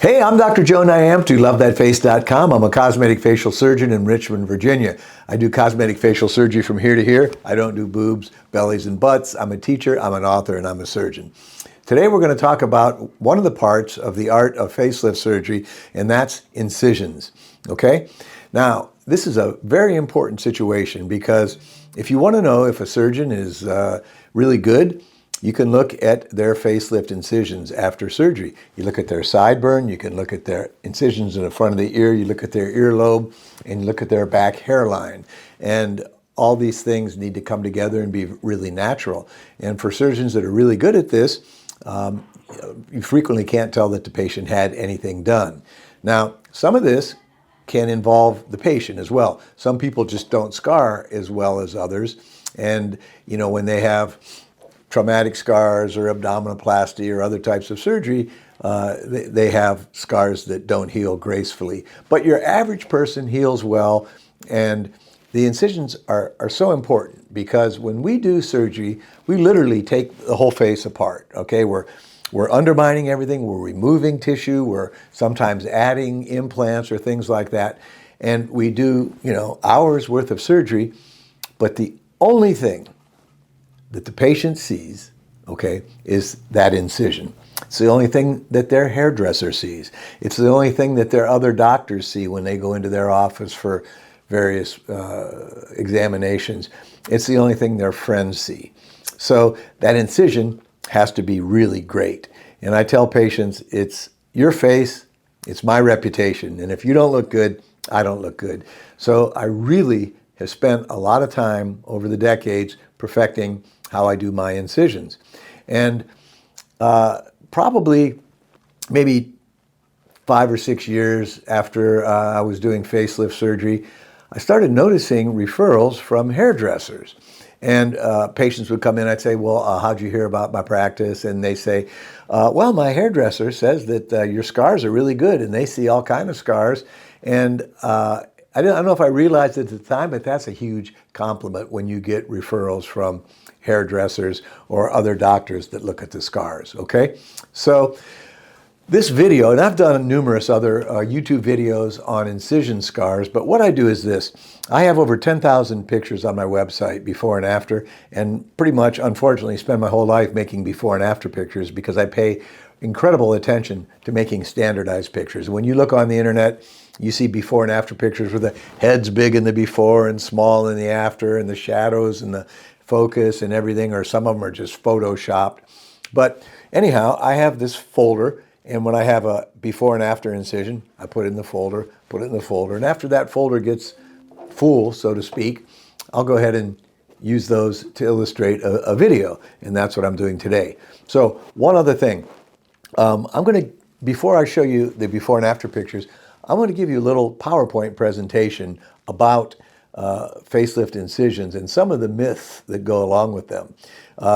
Hey, I'm Dr. Joe Nyamtu, LoveThatFace.com. I'm a cosmetic facial surgeon in Richmond, Virginia. I do cosmetic facial surgery from here to here. I don't do boobs, bellies, and butts. I'm a teacher, I'm an author, and I'm a surgeon. Today we're going to talk about one of the parts of the art of facelift surgery, and that's incisions, okay? Now, this is a very important situation because if you want to know if a surgeon is really good, you can look at their facelift incisions after surgery. You look at their sideburn, you can look at their incisions in the front of the ear, you look at their earlobe, and you look at their back hairline. And all these things need to come together and be really natural. And for surgeons that are really good at this, you frequently can't tell that the patient had anything done. Now, some of this can involve the patient as well. Some people just don't scar as well as others. And, you know, when they have traumatic scars or abdominoplasty or other types of surgery, they have scars that don't heal gracefully. But your average person heals well, and the incisions are so important because when we do surgery, we literally take the whole face apart, okay? We're undermining everything, we're removing tissue, we're sometimes adding implants or things like that, and we do, hours worth of surgery, but the only thing that the patient sees, okay, is that incision. It's the only thing that their hairdresser sees. It's the only thing that their other doctors see when they go into their office for various examinations. It's the only thing their friends see. So that incision has to be really great. And I tell patients, it's your face, it's my reputation. And if you don't look good, I don't look good. So I really have spent a lot of time over the decades perfecting how I do my incisions. And probably maybe 5 or 6 years after I was doing facelift surgery, I started noticing referrals from hairdressers. And patients would come in, I'd say, well, how'd you hear about my practice? And they say, well, my hairdresser says that your scars are really good, and they see all kinds of scars. And I don't know if I realized it at the time, but that's a huge compliment when you get referrals from hairdressers or other doctors that look at the scars, okay? So this video, and I've done numerous other YouTube videos on incision scars, but what I do is this. I have over 10,000 pictures on my website, before and after, and pretty much, unfortunately, spend my whole life making before and after pictures because I pay incredible attention to making standardized pictures. When you look on the internet, you see before and after pictures where the head's big in the before and small in the after, and the shadows and the focus and everything, or some of them are just photoshopped. But anyhow, I have this folder, and when I have a before and after incision, I put it in the folder, and after that folder gets full, so to speak, I'll go ahead and use those to illustrate a video, and that's what I'm doing today. So one other thing, before I show you the before and after pictures, I'm going to give you a little PowerPoint presentation about facelift incisions and some of the myths that go along with them.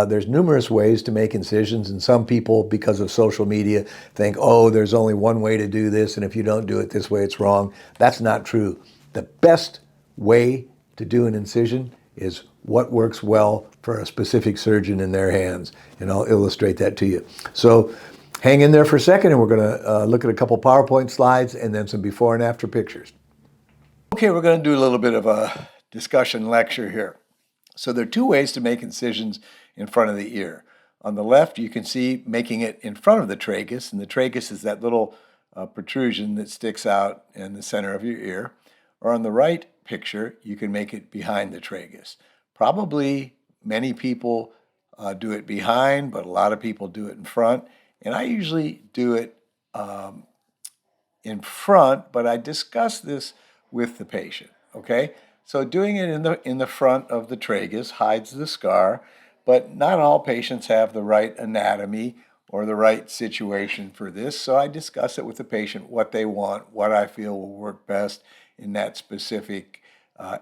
There's numerous ways to make incisions, and some people, because of social media, think, oh, there's only one way to do this, and if you don't do it this way, it's wrong. That's not true. The best way to do an incision is what works well for a specific surgeon in their hands, and I'll illustrate that to you. So hang in there for a second, and we're going to look at a couple PowerPoint slides and then some before and after pictures. Okay, we're going to do a little bit of a discussion lecture here. So there are two ways to make incisions in front of the ear. On the left, you can see making it in front of the tragus, and the tragus is that little protrusion that sticks out in the center of your ear. Or on the right picture, you can make it behind the tragus. Probably many people do it behind, but a lot of people do it in front. And I usually do it in front, but I discuss this with the patient, okay? So doing it in the front of the tragus hides the scar, but not all patients have the right anatomy or the right situation for this. So I discuss it with the patient, what they want, what I feel will work best in that specific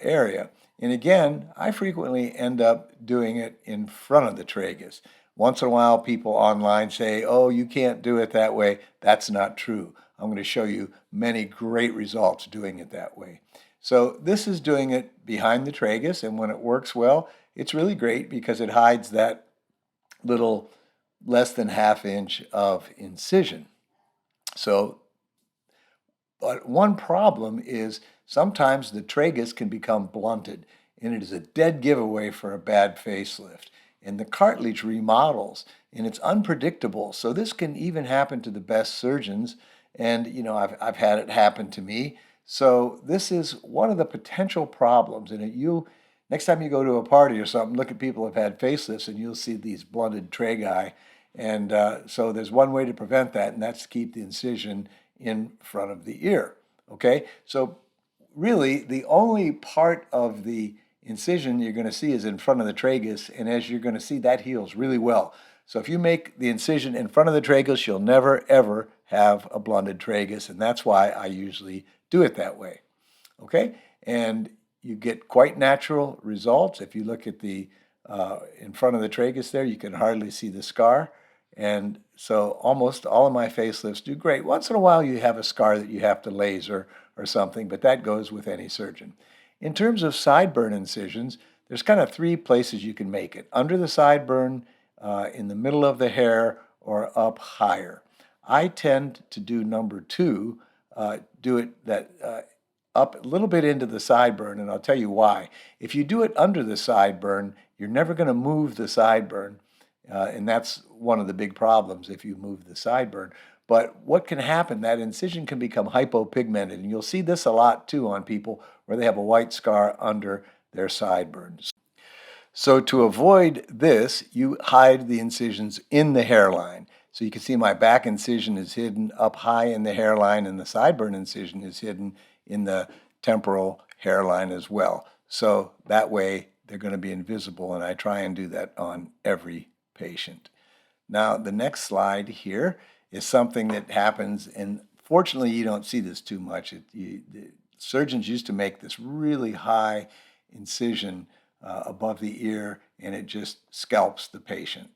area. And again, I frequently end up doing it in front of the tragus. Once in a while, people online say, oh, you can't do it that way. That's not true. I'm going to show you many great results doing it that way. So this is doing it behind the tragus, and when it works well, it's really great because it hides that little less than ½ inch of incision. So But one problem is sometimes the tragus can become blunted, and it is a dead giveaway for a bad facelift. And the cartilage remodels, and it's unpredictable. So this can even happen to the best surgeons. And I've had it happen to me. So this is one of the potential problems. And next time you go to a party or something, look at people who have had facelifts, and you'll see these blunted tragi. And so there's one way to prevent that, and that's to keep the incision in front of the ear. Okay, so really the only part of the incision you're going to see is in front of the tragus, and as you're going to see, that heals really well. So if you make the incision in front of the tragus, you'll never ever have a blunted tragus, and that's why I usually do it that way. Okay, and you get quite natural results. If you look at the in front of the tragus there, you can hardly see the scar. And so almost all of my facelifts do great. Once in a while you have a scar that you have to laser or something, but that goes with any surgeon. In terms of sideburn incisions, there's kind of three places you can make it: under the sideburn, in the middle of the hair, or up higher. I tend to do number two, do it up a little bit into the sideburn, and I'll tell you why. If you do it under the sideburn, you're never going to move the sideburn, and that's one of the big problems if you move the sideburn. But what can happen, that incision can become hypopigmented, and you'll see this a lot too on people where they have a white scar under their sideburns. So to avoid this, you hide the incisions in the hairline. So you can see my back incision is hidden up high in the hairline, and the sideburn incision is hidden in the temporal hairline as well. So that way they're going to be invisible, and I try and do that on every patient. Now the next slide here is something that happens, and fortunately you don't see this too much. The surgeons used to make this really high incision above the ear, and it just scalps the patient.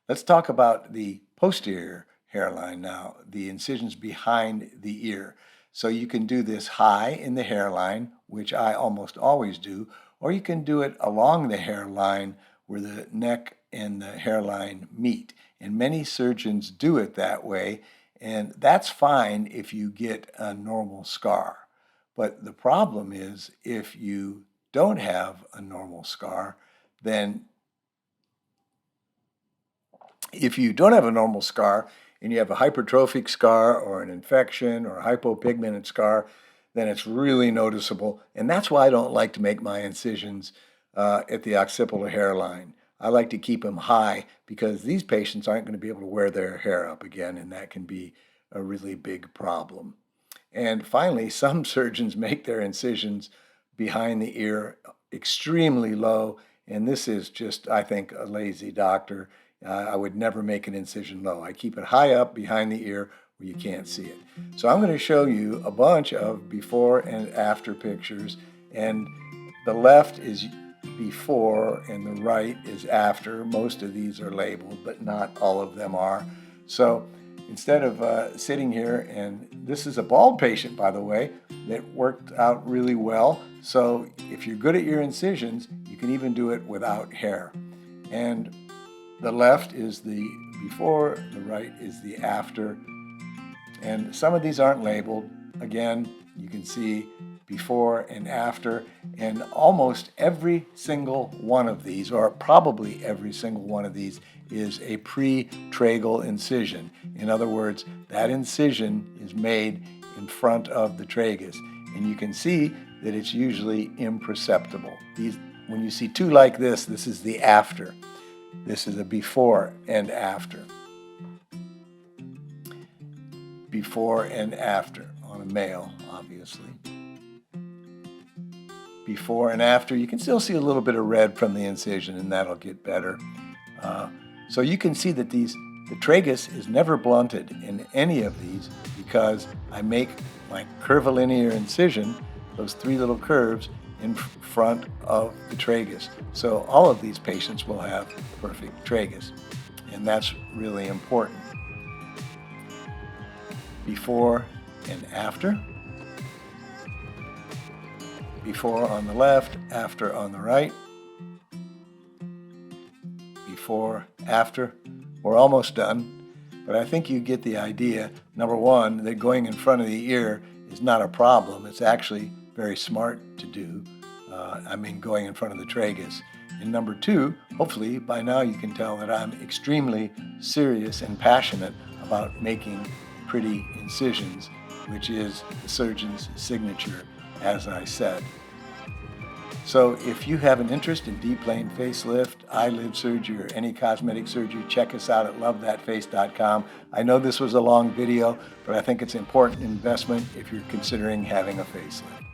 Let's talk about the posterior hairline now, the incisions behind the ear. So you can do this high in the hairline, which I almost always do, or you can do it along the hairline where the neck and the hairline meet. And many surgeons do it that way, and that's fine if you get a normal scar. But the problem is if you don't have a normal scar, then if you don't have a normal scar and you have a hypertrophic scar or an infection or a hypopigmented scar, then it's really noticeable. And that's why I don't like to make my incisions at the occipital hairline. I like to keep them high because these patients aren't going to be able to wear their hair up again, and that can be a really big problem. And finally, some surgeons make their incisions behind the ear extremely low, and this is just, I think, a lazy doctor. I would never make an incision low. I keep it high up behind the ear where you can't see it. So I'm going to show you a bunch of before and after pictures, and the left is before and the right is after. Most of these are labeled, but not all of them are. So instead of sitting here, and this is a bald patient, by the way, that worked out really well. So if you're good at your incisions, you can even do it without hair. And the left is the before, the right is the after. And some of these aren't labeled. Again, you can see before and after, and almost every single one of these, or probably every single one of these, is a pre-tragal incision. In other words, that incision is made in front of the tragus, and you can see that it's usually imperceptible. When you see two like this is the after. This is a before and after. Before and after on a male, obviously. Before and after, you can still see a little bit of red from the incision, and that'll get better. So you can see that the tragus is never blunted in any of these because I make my curvilinear incision, those three little curves, in front of the tragus. So all of these patients will have perfect tragus, and that's really important. Before and after. Before on the left, after on the right. Before, after. We're almost done, but I think you get the idea. Number one, that going in front of the ear is not a problem. It's actually very smart to do. Going in front of the tragus. And number two, hopefully by now you can tell that I'm extremely serious and passionate about making pretty incisions, which is the surgeon's signature, as I said. So if you have an interest in deep plane facelift, eyelid surgery, or any cosmetic surgery, check us out at lovethatface.com. I know this was a long video, but I think it's an important investment if you're considering having a facelift.